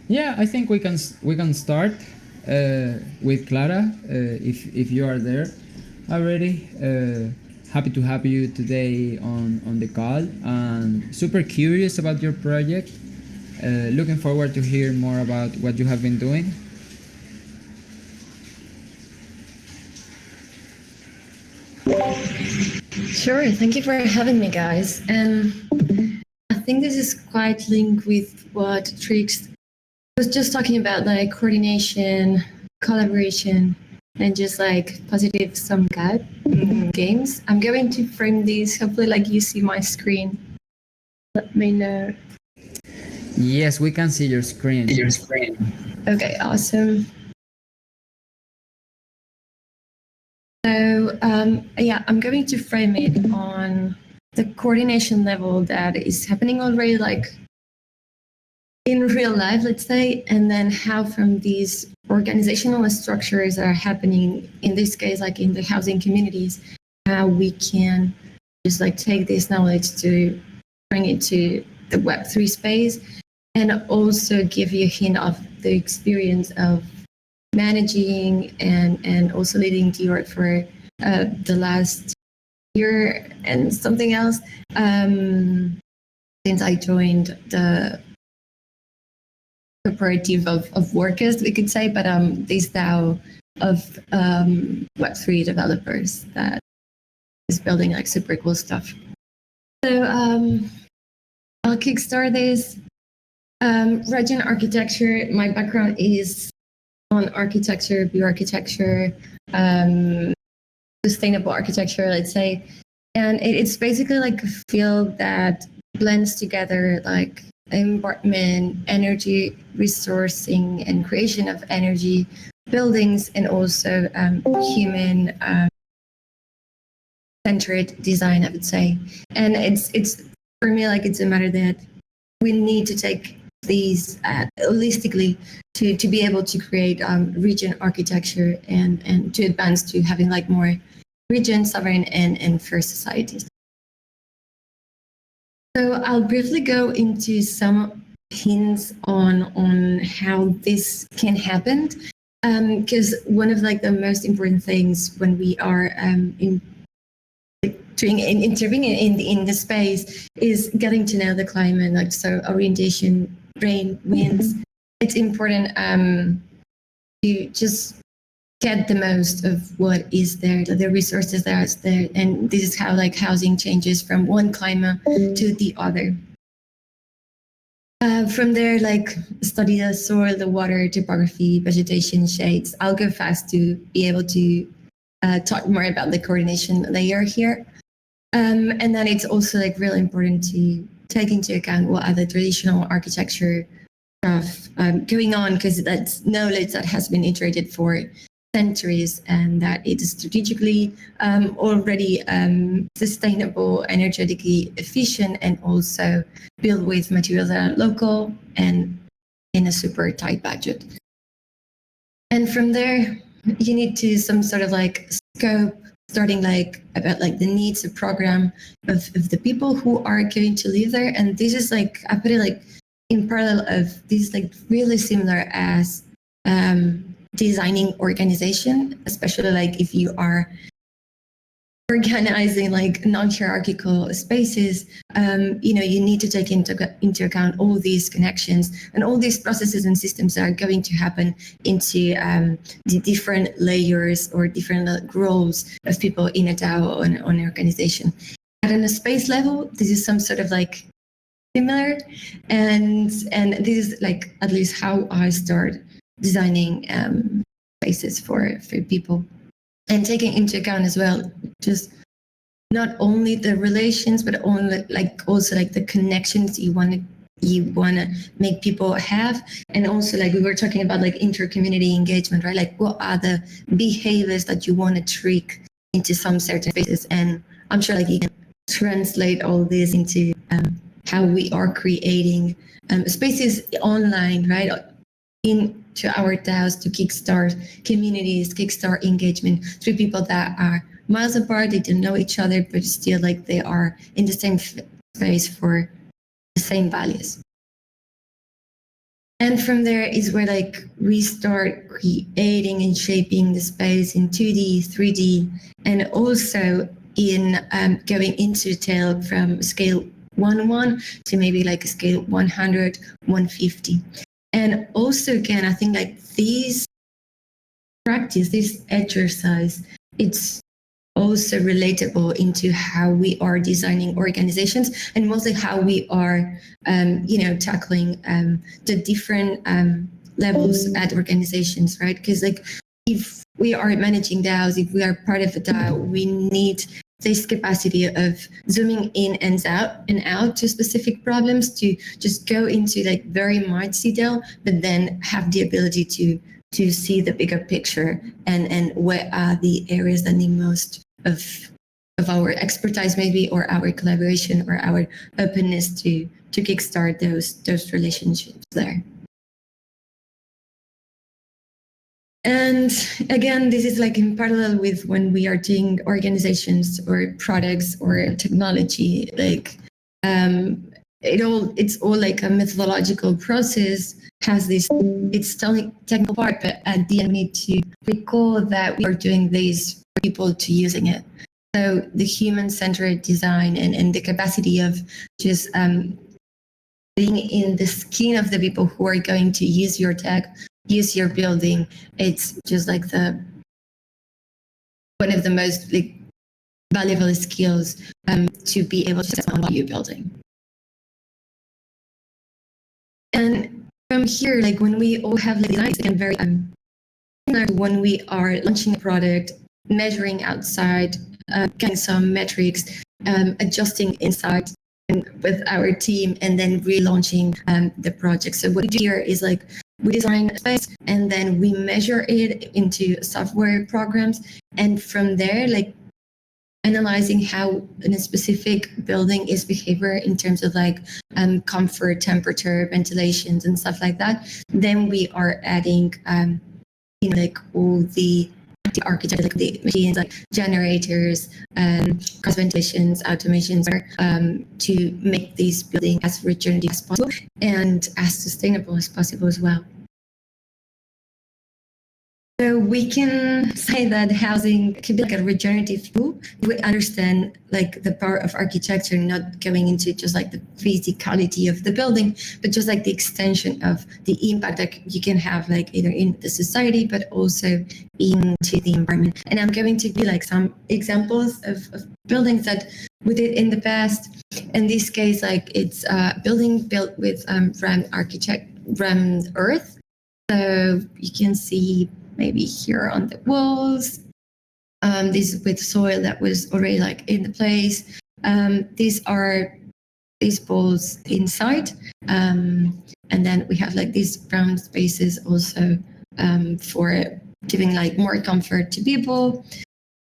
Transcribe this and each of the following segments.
Yeah, I think we can start with Clara if you are there already. Happy to have you today on the call and super curious about your project. Looking forward to hear more about what you have been doing. Sure, thank you for having me, guys. And I think this is quite linked with what Trix was just talking about, like coordination, collaboration, and just like positive sum games. I'm going to frame this. Hopefully, like you see my screen. Let me know. Yes, we can see your screen. Okay, awesome. So yeah, I'm going to frame it on the coordination level that is happening already, like in real life, let's say, and then how from these organizational structures that are happening, in this case, like in the housing communities, how we can just like take this knowledge to bring it to the Web3 space, and also give you a hint of the experience of managing and also leading dOrg for the last year and something else since I joined the cooperative of workers, we could say, but this DAO of Web3 developers that is building like super cool stuff. So I'll kickstart this. Regen architecture, my background is on architecture, bioarchitecture, sustainable architecture, let's say. And it's basically like a field that blends together like environment, energy resourcing and creation of energy, buildings, and also human centered design, I would say. And it's for me like it's a matter that we need to take these holistically to be able to create region architecture and to advance to having like more region, sovereign, and fair societies. So I'll briefly go into some hints on how this can happen, because one of like the most important things when we are intervening in the space is getting to know the climate, like so orientation, rain, winds. It's important to just get the most of what is there, the resources that are there, and this is how like housing changes from one climate to the other. From there, like study the soil, the water, topography, vegetation, shades. I'll go fast to be able to talk more about the coordination layer here. And then it's also like really important to take into account what are the traditional architecture stuff going on, because that's knowledge that has been iterated for centuries and that it is strategically already sustainable, energetically efficient, and also built with materials that are local and in a super tight budget. And from there, you need to some sort of like scope, starting like about like the needs of program of the people who are going to live there. And this is like, I put it like in parallel of this, like really similar as designing organization, especially like if you are organizing like non-hierarchical spaces, you know, you need to take into account all these connections and all these processes and systems that are going to happen into the different layers or different roles of people in a DAO or an organization. At a space level, this is some sort of like similar, and this is like at least how I start designing spaces for people, and taking into account as well just not only the relations but only like also like the connections you want to make people have, and also like we were talking about like inter-community engagement, right? Like what are the behaviors that you want to trick into some certain spaces, and I'm sure like you can translate all this into how we are creating spaces online, right? Into our DAOs to kickstart communities, kickstart engagement through people that are miles apart, they don't know each other, but still like they are in the same space for the same values. And from there is where like we start creating and shaping the space in 2D, 3D, and also in going into detail from scale 1 to maybe like a scale 100, 150. And also again, I think like these practice, this exercise, it's also relatable into how we are designing organizations and mostly how we are, tackling the different levels at organizations, right? Because like if we are managing DAOs, if we are part of a DAO, we need this capacity of zooming in and out to specific problems to just go into like very much detail, but then have the ability to see the bigger picture and where are the areas that need most of our expertise maybe, or our collaboration, or our openness to kickstart those relationships there. And again, this is like in parallel with when we are doing organizations or products or technology, like it's all like a methodological process, has this, it's technical part, but at the end we need to recall that we are doing this for people to using it. So the human-centered design and the capacity of just being in the skin of the people who are going to use your tech, use your building, it's just like one of the most like valuable skills to be able to test on what you're building. And from here, like when we all have like designs, again, very similar to when we are launching a product, measuring outside, getting some metrics, adjusting inside with our team, and then relaunching the project. So what we do here is like we design a space and then we measure it into software programs, and from there, like analyzing how in a specific building is behavior in terms of like comfort, temperature, ventilations, and stuff like that. Then we are adding, like all the architecture, like the machines, like generators, cross ventilations, automations, to make this building as regenerative as possible and as sustainable as possible as well. So we can say that housing could be like a regenerative tool. We understand like the power of architecture, not going into just like the physicality of the building, but just like the extension of the impact that you can have, like either in the society, but also into the environment. And I'm going to give like some examples of buildings that we did in the past. In this case, like it's a building built with rammed earth. So you can see maybe here on the walls, this with soil that was already like in the place. These are these balls inside, and then we have like these brown spaces also for giving like more comfort to people.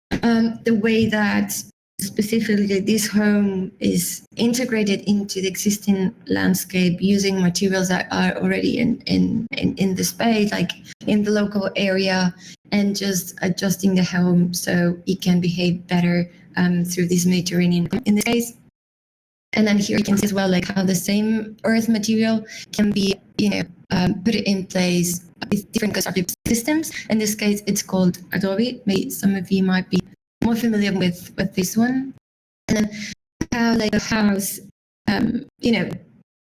The way that specifically this home is integrated into the existing landscape using materials that are already in the space, like in the local area, and just adjusting the home so it can behave better through this Mediterranean in this case. And then here you can see as well like how the same earth material can be put in place with different constructive systems. In this case, it's called Adobe. Maybe some of you might be more familiar with this one. And then how like a house,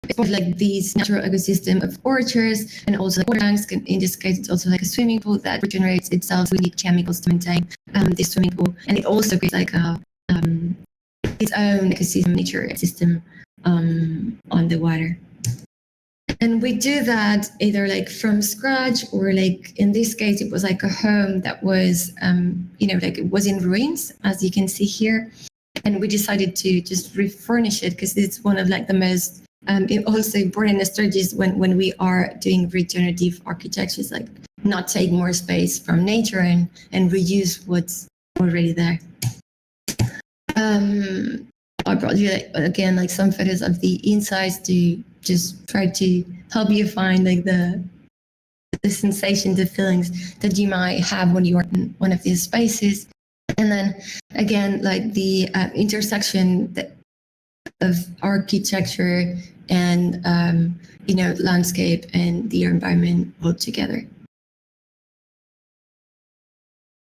it's like this natural ecosystem of orchards and also like water tanks. In this case, it's also like a swimming pool that regenerates itself. We need chemicals to maintain this swimming pool, and it also creates like a its own ecosystem, nature system on the water. And we do that either like from scratch, or like in this case, it was like a home that was, like it was in ruins, as you can see here. And we decided to just refurnish it because it's one of like the most also important strategies when we are doing regenerative architectures, like not take more space from nature and reuse what's already there. I brought you again like some photos of the insides to just try to help you find like the sensations, the feelings that you might have when you are in one of these spaces. And then again, like the intersection that of architecture and landscape and the environment altogether.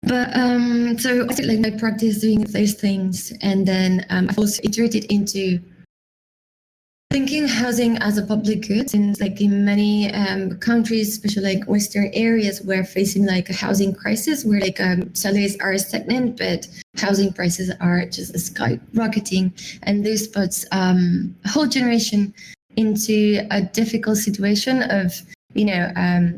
But so I started my practice doing those things, and then I've also iterated into thinking housing as a public good, since in many countries, especially Western areas, we're facing a housing crisis where salaries are stagnant, but housing prices are just skyrocketing, and this puts a whole generation into a difficult situation of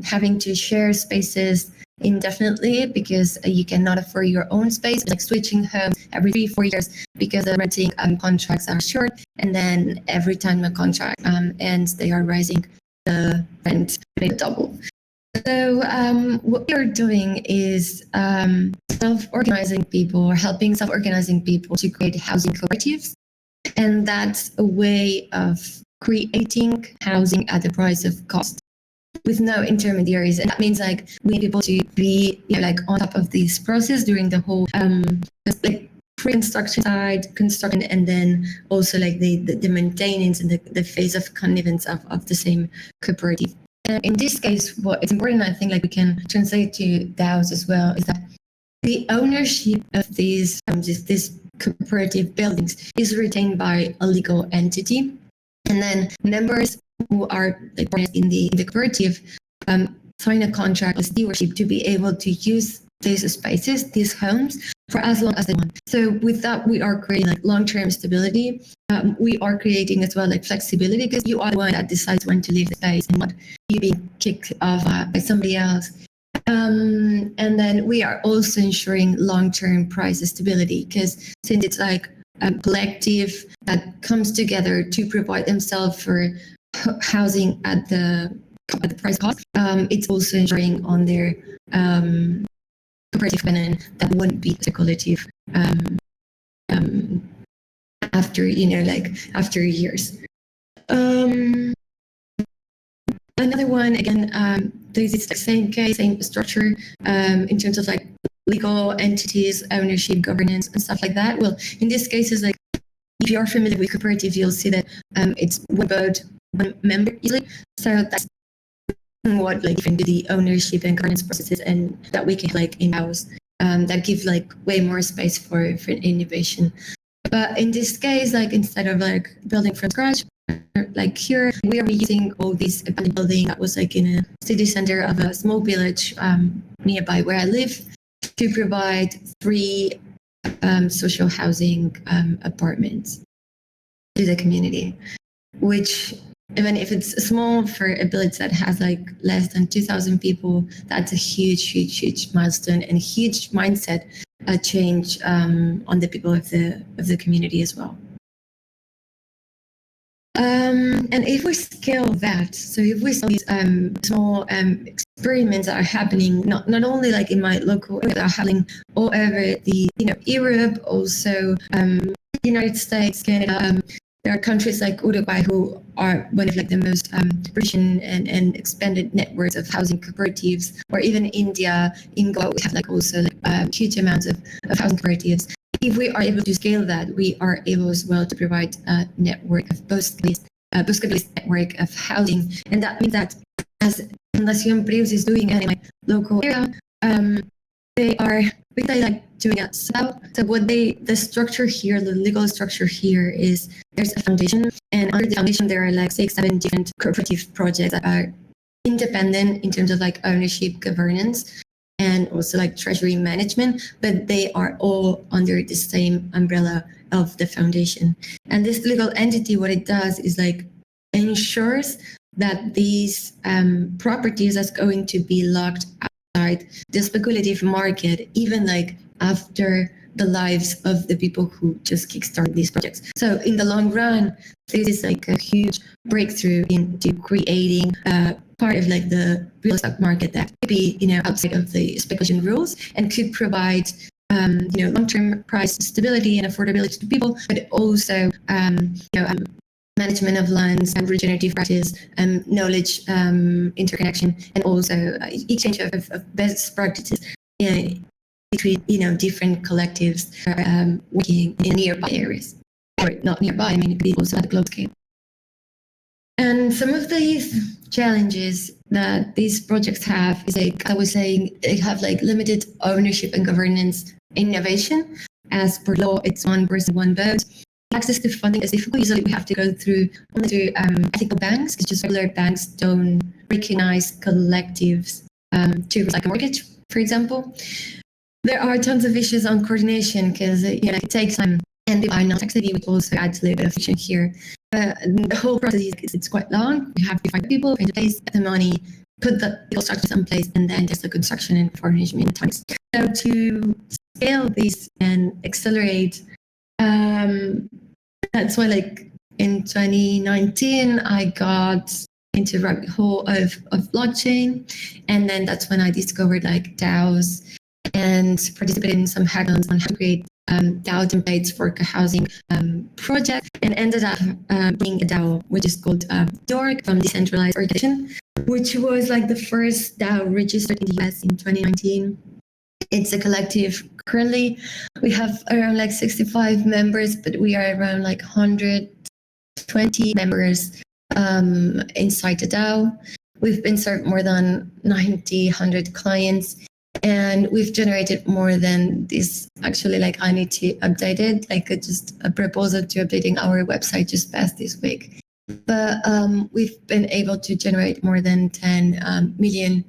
having to share spaces indefinitely because you cannot afford your own space, switching homes every 3-4 years because the renting contracts are short, and then every time a contract ends, they are raising the rent double. So what we are doing is self-organizing people, or helping self-organizing people to create housing cooperatives, and that's a way of creating housing at the price of cost, with no intermediaries. And that means we need people to be on top of this process during the whole pre-construction side, construction, and then also the maintenance and the phase of connivance of the same cooperative. And in this case, what it's important, I think, we can translate to DAOs as well, is that the ownership of these cooperative buildings is retained by a legal entity, and then members who are in the cooperative sign a contract with stewardship to be able to use these spaces, these homes, for as long as they want. So with that, we are creating long-term stability. We are creating as well flexibility, because you are the one that decides when to leave the space and not you being kicked off by somebody else. And then we are also ensuring long-term price stability, because since it's a collective that comes together to provide themselves for housing at the price cost, it's also ensuring on their cooperative covenant that wouldn't be speculative after after years. Another one, again, this is the same case, same structure in terms of legal entities, ownership, governance, and stuff like that. Well, in this case, is if you are familiar with cooperative, you'll see that it's one board, one member usually. So that's what into the ownership and governance processes, and that we can in-house that give way more space for innovation. But in this case, instead of building from scratch, here we are using all this abandoned building that was in a city center of a small village nearby where I live, to provide 3 social housing apartments to the community, which, even if it's small, for a village that has less than 2,000 people, that's a huge milestone and huge mindset change on the people of the community as well. And if we scale that, so if we see these small experiments that are happening, not only in my local area, that are happening all over the Europe, also United States, Canada. There are countries like Uruguay who are one of the most rich and expanded networks of housing cooperatives, or even India. In Goa, we have also huge amounts of housing cooperatives. If we are able to scale that, we are able as well to provide a network of post-based network of housing, and that means that as Fundación Prius is doing in my local area, they are doing it. So what the structure here, the legal structure here is there's a foundation, and under the foundation there are 6-7 different cooperative projects that are independent in terms of ownership, governance, and also treasury management, but they are all under the same umbrella of the foundation. And this legal entity, what it does is ensures that these properties are going to be locked outside the speculative market, even after the lives of the people who just kickstart these projects. So in the long run, this is a huge breakthrough into creating part of the real estate market that could be outside of the speculation rules and could provide long-term price stability and affordability to people, but also management of lands and regenerative practice, knowledge interconnection, and also exchange of best practices between different collectives working in nearby areas. or not nearby. I mean, it could be also at a global scale. And some of these challenges that these projects have is, like I was saying, they have like limited ownership and governance innovation. As per law, it's one person, one vote. Access to funding is difficult. Usually we have to go through ethical banks, because just regular banks don't recognize collectives to like a mortgage, for example. There are tons of issues on coordination, because it takes time, and by non-taxity, which also adds a little bit of friction here. The whole process it's quite long. You have to find people, find a place, get the money, put the legal structures in place, and then there's the construction and furnishing times. So to scale this and accelerate, that's why, like in 2019, I got into the rabbit hole of blockchain, and then that's when I discovered like DAOs and participated in some hackathons on how to create DAO templates for co-housing project, and ended up being a DAO, which is called dOrg, from Decentralized Organization, which was like the first DAO registered in the US in 2019. It's a collective. Currently, we have around like 65 members, but we are around like 120 members inside the DAO. We've been served more than 100 clients. And we've generated more than this. Actually, like I need to update it. Like just a proposal to updating our website just passed this week. But we've been able to generate more than $10 million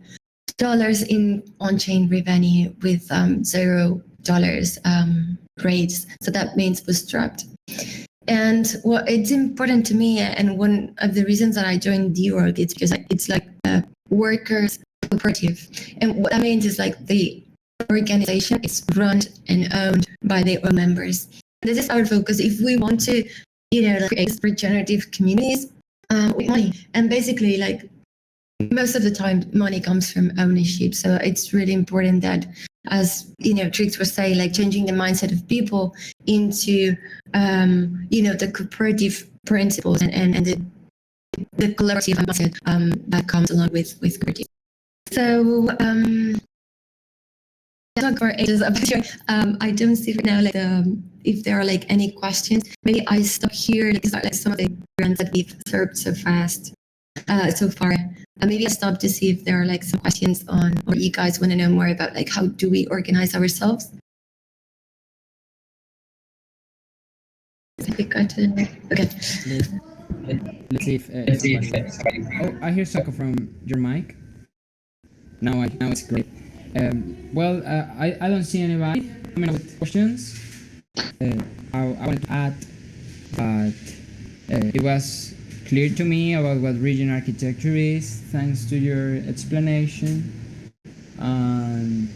in on-chain revenue with $0 rates. So that means bootstrapped. And what it's important to me, and one of the reasons that I joined dOrg, is because it's like a workers cooperative. And what that means is like the organization is run and owned by their own members. This is our focus. If we want to, create regenerative communities with money, and basically like most of the time money comes from ownership. So it's really important that, as Trix was saying, like changing the mindset of people into the cooperative principles and the collaborative mindset that comes along with cooperative. So talk for ages. I don't see right now like if there are like any questions. Maybe I stop here, like some of the brands that we've served so fast so far. Maybe I stop to see if there are like some questions on, or you guys want to know more about like how do we organize ourselves. Okay. Let's see if oh, I hear Sako from your mic. Now it's great. Well, I don't see anybody coming up with questions. I wanted to add that it was clear to me about what region architecture is, thanks to your explanation. And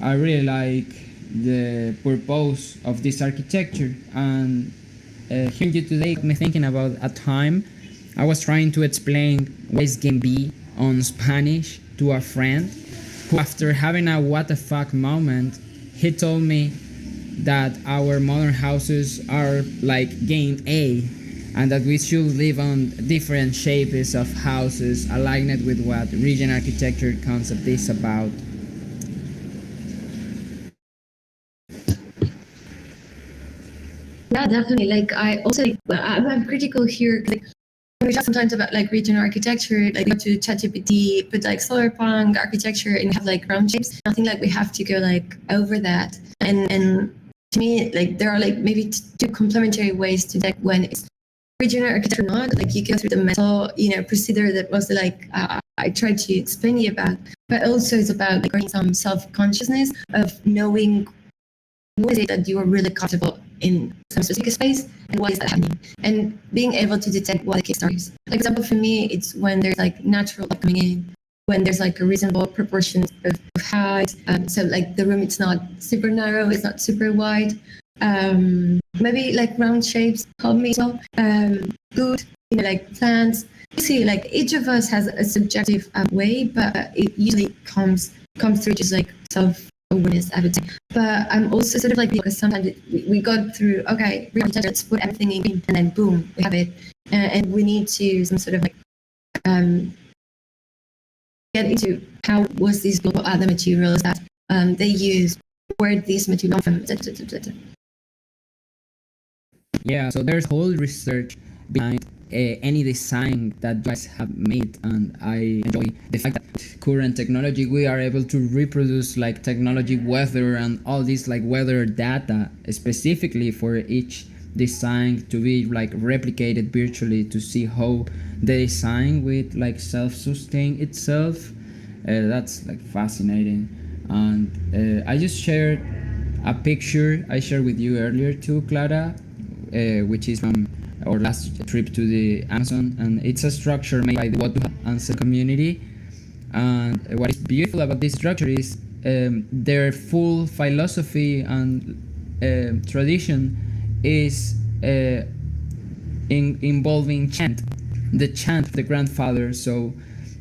I really like the purpose of this architecture. And hearing you today got me thinking about a time I was trying to explain what is Game B on Spanish to a friend, who, after having a what the fuck moment, he told me that our modern houses are like Game A, and that we should live on different shapes of houses aligned with what region architecture concept is about. Yeah, definitely. Like I also, I'm critical here. Like, we talk sometimes about like regional architecture, like go to ChatGPT, put like solar punk architecture, and have like round shapes. I think like we have to go like over that. And to me, like there are like maybe two complementary ways to that when it's regional architecture or not. Like you go through the metal, procedure that was like I tried to explain you about, but also it's about like bringing some self-consciousness of knowing what is it that you are really comfortable in some specific space, and why is that happening, and being able to detect what the kickstart is. Like example for me, it's when there's like natural light coming in, when there's like a reasonable proportion of height. So like the room, it's not super narrow, it's not super wide. Maybe like round shapes help me as well. Good, like plants. You see, like each of us has a subjective way, but it usually comes through just like self-awareness, I would say. But I'm also sort of like, because sometimes we go through, okay, let's put everything in green, and then boom, we have it. And we need to some sort of like get into how was these global other materials that they use, where these materials come from, etc. Yeah, so there's whole research behind any design that you guys have made, and I enjoy the fact that current technology we are able to reproduce like technology weather and all this like weather data specifically for each design to be like replicated virtually to see how the design with like self-sustain itself. That's like fascinating. And I just shared a picture I shared with you earlier too, Clara, which is from our last trip to the Amazon, and it's a structure made by the Web3 Answer community. And what is beautiful about this structure is their full philosophy and tradition is involving chant, the chant of the grandfather. So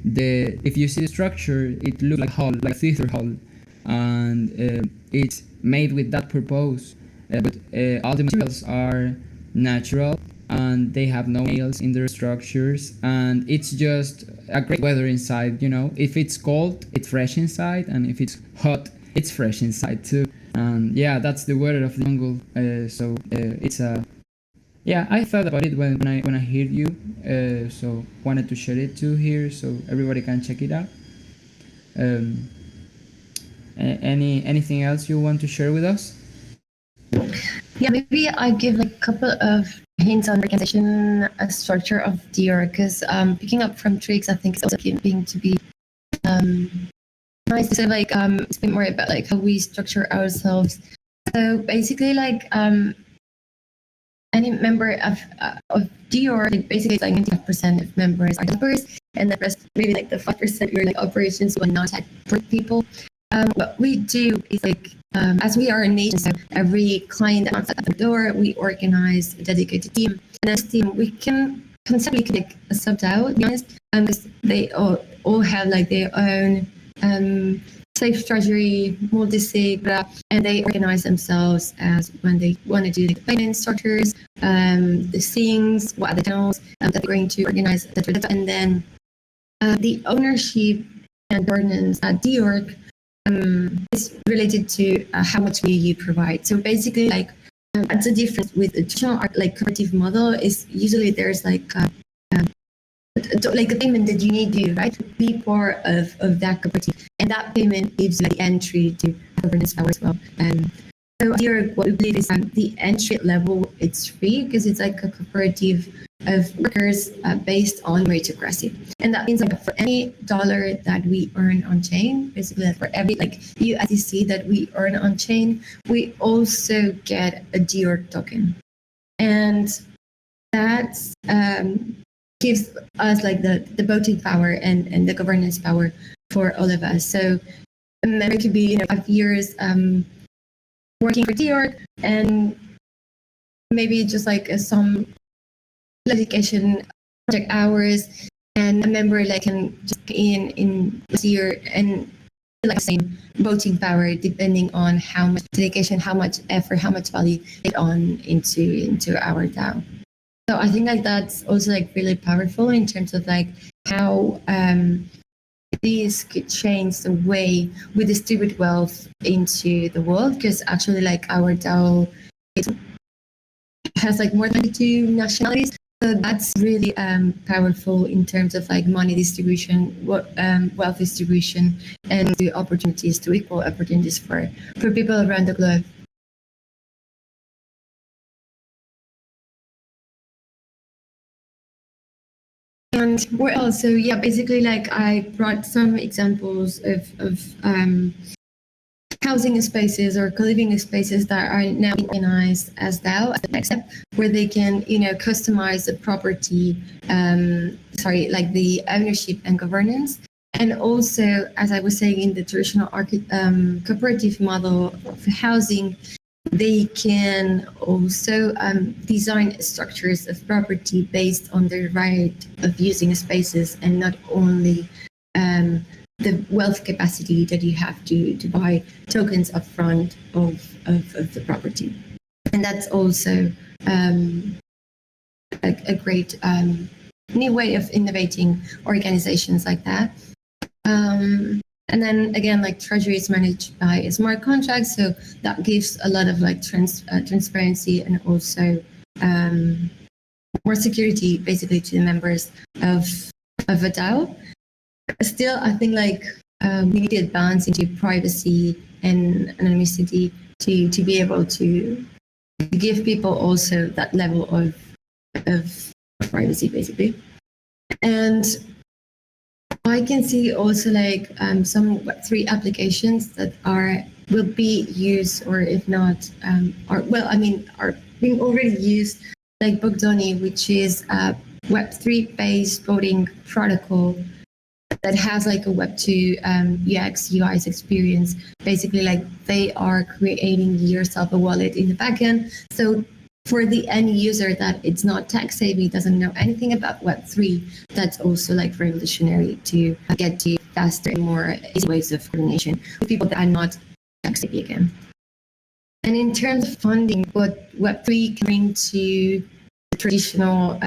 if you see the structure, it looks like hall, like theater hall, and it's made with that purpose. But all the materials are natural, and they have no nails in their structures, and it's just a great weather inside. You know, if it's cold, it's fresh inside, and if it's hot, it's fresh inside too. And yeah, that's the weather of the jungle. So it's a yeah, I thought about it when I heard you, so wanted to share it too here so everybody can check it out. Um, anything else you want to share with us? Yeah, maybe I give like a couple of hints on the organization structure of dOrg, because picking up from Trix, I think it's also being to be nice to say like it's a bit more about like how we structure ourselves. So basically, like any member of dOrg, like basically like 95% of members are developers, and the rest maybe like the 5% are like operations and non-tech people. What we do is like as we are a nation, so every client that knocks at the door, we organize a dedicated team, and as a team we can conceptually connect a sub-DAO, to be honest, because they all have like their own safe treasury, multi-sig, and they organize themselves as when they want to do the payment structures, the things, what are the channels that they're going to organize, and then the ownership and governance at dOrg is related to how much value you provide. So basically, like that's the difference with the traditional like cooperative model is usually there's like a payment that you need to do, right, to be part of that cooperative, and that payment gives you the entry to governance power as well. So here, what we believe is the entry level, it's free because it's like a cooperative of workers based on meritocracy, and that means like for any dollar that we earn on chain, basically for every like USDC that we earn on chain, we also get a dOrg token, and that gives us like the voting power and the governance power for all of us. So a member could be 5 years working for dOrg, and maybe just like some dedication project hours, and a member like can just in this year and like the same voting power depending on how much dedication, how much effort, how much value it on into our DAO. So I think like that's also like really powerful in terms of like how these could change the way we distribute wealth into the world, because actually like our DAO has like more than 22 nationalities. So that's really powerful in terms of like money distribution, wealth distribution, and the opportunities to equal opportunities for people around the globe. And what else? So yeah, basically like I brought some examples of housing spaces or co-living spaces that are now organized as DAO as the next step, where they can customize the property, like the ownership and governance. And also, as I was saying, in the traditional cooperative model of housing, they can also design structures of property based on the right of using spaces, and not only the wealth capacity that you have to buy tokens upfront of the property. And that's also a great new way of innovating organizations like that. And then again, like treasury is managed by smart contracts, so that gives a lot of like transparency and also more security basically to the members of a DAO. Still, I think like we need to advance into privacy and anonymity to be able to give people also that level of privacy basically. And I can see also like some Web3 applications that will be used, or if not, are being already used, like Bogdoni, which is a Web3 based voting protocol that has like a Web2 UX UI's experience. Basically, like they are creating yourself a wallet in the backend. So for the end user that it's not tech savvy, doesn't know anything about Web3, that's also like revolutionary to get to faster and more easy ways of coordination with people that are not tech savvy again. And in terms of funding, what Web3 can bring to the traditional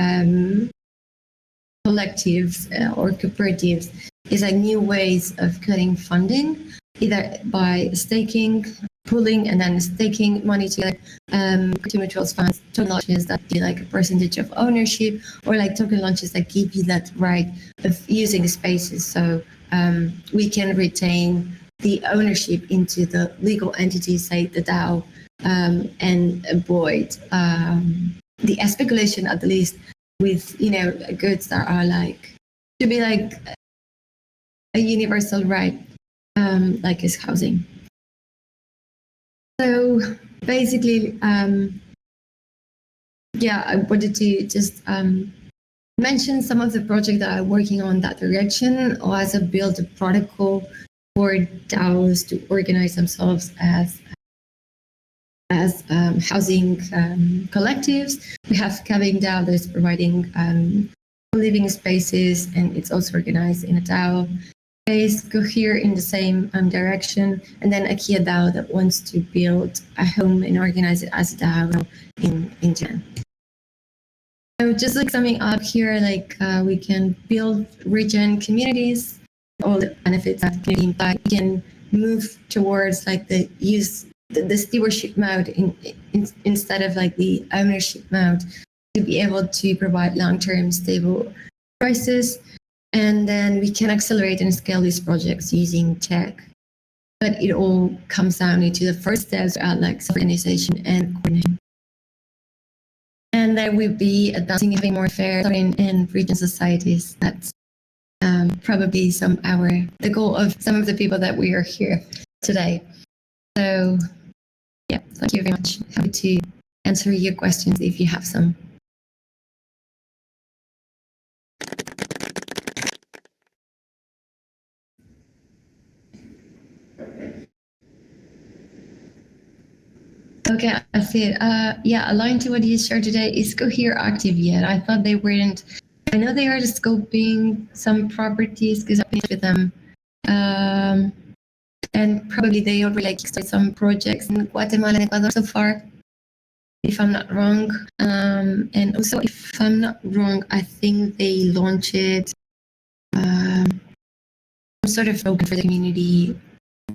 collectives or cooperatives is like new ways of getting funding, either by staking, pooling, and then staking money together, mutual funds, token launches that give like a percentage of ownership, or like token launches that give you that right of using spaces. So we can retain the ownership into the legal entity, say the DAO, and avoid the speculation, at least, with goods that are like to be like a universal right, like is housing. So basically, I wanted to just mention some of the projects that I'm working on that direction, or as I build a protocol for DAOs to organize themselves as housing collectives. We have Cabin DAO that is providing living spaces, and it's also organized in a DAO. Cohere in the same direction, and then IKEA DAO that wants to build a home and organize it as a DAO in Japan. So just like summing up here, like we can build Regen communities, all the benefits that community imply. We can move towards like the stewardship mode instead of like the ownership mode, to be able to provide long-term stable prices. And then we can accelerate and scale these projects using tech. But it all comes down into the first steps at like self-organization and coordination. And then we'll be advancing even more fair and region societies. That's probably the goal of some of the people that we are here today. So yeah, thank you very much. Happy to answer your questions if you have some. Okay, I see it. Aligned to what you shared today, is Cohere active yet? I thought they weren't. I know they are scoping some properties because I've been with them. And probably they already like started some projects in Guatemala and Ecuador so far, if I'm not wrong. And also, if I'm not wrong, I think they launched some sort of token for the community,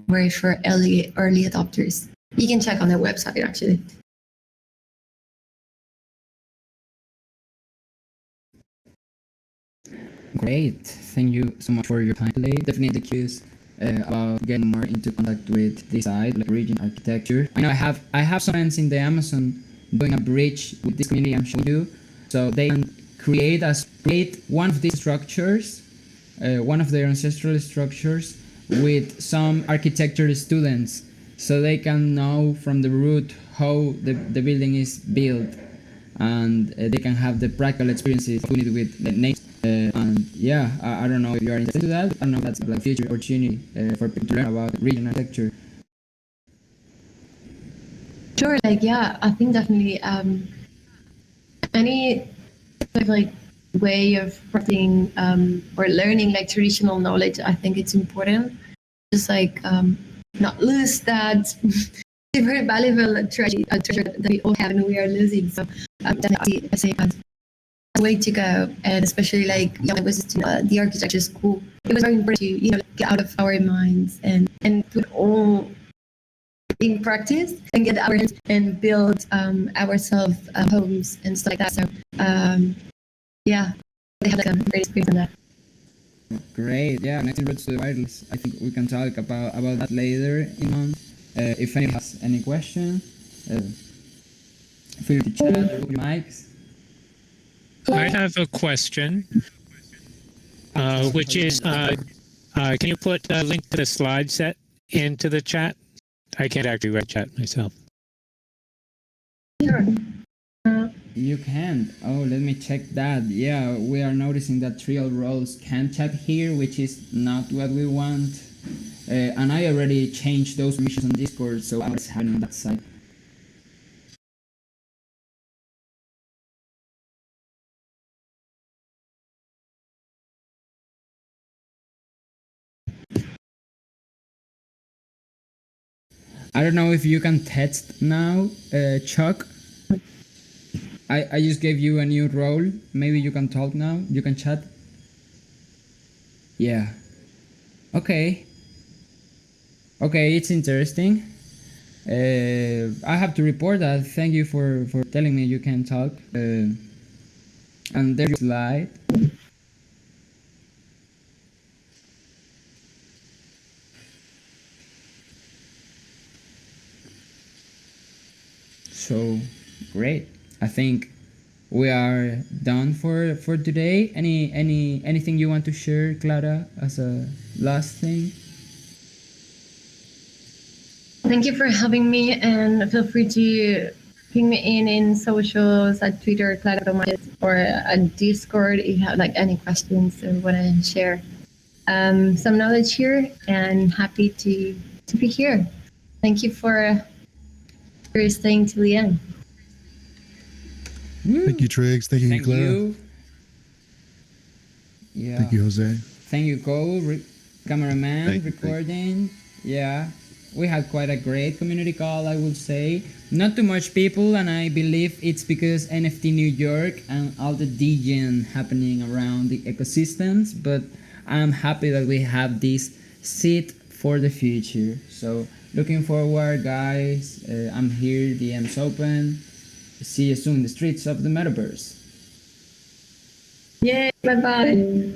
where for early adopters. You can check on their website, actually. Great. Thank you so much for your time today. Definitely curious about getting more into contact with this side, like Regen architecture. I know I have some friends in the Amazon doing a bridge with this community I'm showing you, so they can create one of these structures, one of their ancestral structures, with some architecture students, so they can know from the root how the building is built, and they can have the practical experiences with the nature. And yeah, I don't know if you are interested in that. I don't know if that's like future opportunity for people to learn about Regen architecture. Sure, I think definitely any sort of like way of practicing or learning like traditional knowledge, I think it's important. Just like not lose that very valuable treasure that we all have and we are losing. So definitely I say a way to go, and especially like when I was the architecture school, it was very important to get out of our minds and put all in practice and get our hands and build ourselves homes and stuff like that. So yeah, they have like a great experience on that. Great, yeah. Connecting roads to the wireless. I think we can talk about that later in if anyone has any question, feel free to chat or open your mics. I have a question, which is, can you put a link to the slide set into the chat? I can't actually write chat myself. Sure. You can. Oh, let me check that. Yeah, we are noticing that trial roles can chat here, which is not what we want. And I already changed those permissions on Discord, so I was having on that side. I don't know if you can text now, Chuck. I just gave you a new role. Maybe you can talk now. You can chat. Yeah. Okay. Okay, it's interesting. I have to report that. Thank you for telling me you can talk. And there's your slide. So great. I think we are done for today. Anything you want to share, Clara, as a last thing? Thank you for having me, and feel free to ping me in socials at Twitter, Clara Gromaches, or at Discord if you have like any questions or want to share some knowledge here. And happy to be here. Thank you for staying till the end. Woo. Thank you, Triggs. Thank you, Clara. You. Yeah. Thank you, Jose. Thank you, Cole, cameraman, Thank you, recording. Yeah, we had quite a great community call, I would say. Not too much people, and I believe it's because NFT New York and all the degen happening around the ecosystems, but I'm happy that we have this seat for the future. So looking forward, guys. I'm here, DM's open. See you soon in the streets of the metaverse. Yay, bye-bye.